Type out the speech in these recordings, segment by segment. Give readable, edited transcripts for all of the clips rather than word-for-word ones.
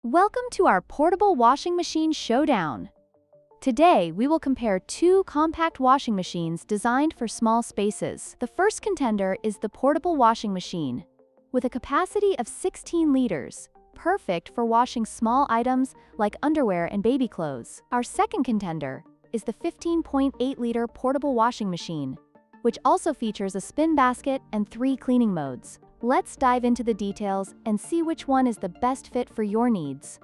Welcome to our portable washing machine showdown. Today, we will compare two compact washing machines designed for small spaces. The first contender is the portable washing machine, with a capacity of 16 liters, perfect for washing small items like underwear and baby clothes. Our second contender is the 15.8-liter portable washing machine, which also features a spin basket and 3 cleaning modes. Let's dive into the details and see which one is the best fit for your needs.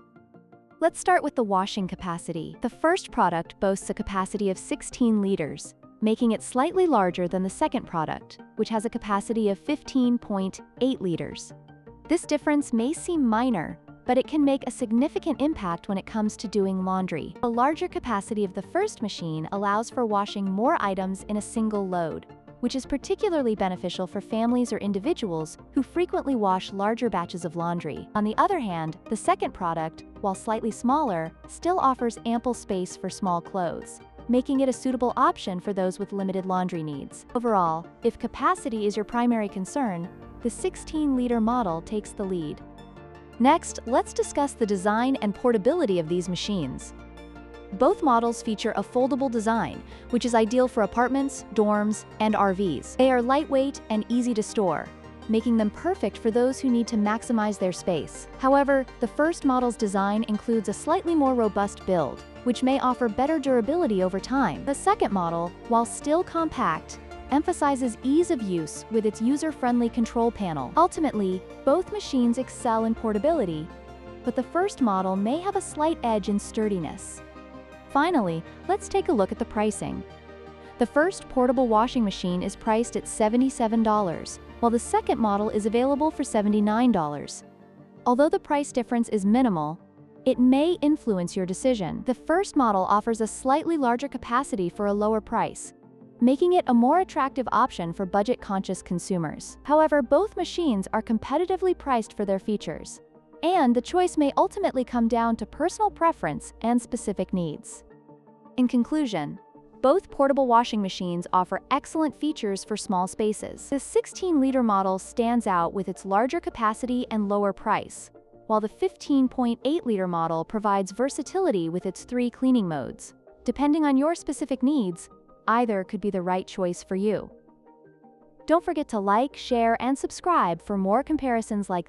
Let's start with the washing capacity. The first product boasts a capacity of 16 liters, making it slightly larger than the second product, which has a capacity of 15.8 liters. This difference may seem minor, but it can make a significant impact when it comes to doing laundry. The larger capacity of the first machine allows for washing more items in a single load, which is particularly beneficial for families or individuals who frequently wash larger batches of laundry. On the other hand, the second product, while slightly smaller, still offers ample space for small clothes, making it a suitable option for those with limited laundry needs. Overall, if capacity is your primary concern, the 16-liter model takes the lead. Next, let's discuss the design and portability of these machines. Both models feature a foldable design, which is ideal for apartments, dorms, and RVs. They are lightweight and easy to store, making them perfect for those who need to maximize their space. However, the first model's design includes a slightly more robust build, which may offer better durability over time. The second model, while still compact, emphasizes ease of use with its user-friendly control panel. Ultimately, both machines excel in portability, but the first model may have a slight edge in sturdiness. Finally, let's take a look at the pricing. The first portable washing machine is priced at $77, while the second model is available for $79. Although the price difference is minimal, it may influence your decision. The first model offers a slightly larger capacity for a lower price, making it a more attractive option for budget-conscious consumers. However, both machines are competitively priced for their features, and the choice may ultimately come down to personal preference and specific needs. In conclusion, both portable washing machines offer excellent features for small spaces. The 16-liter model stands out with its larger capacity and lower price, while the 15.8-liter model provides versatility with its 3 cleaning modes. Depending on your specific needs, either could be the right choice for you. Don't forget to like, share, and subscribe for more comparisons like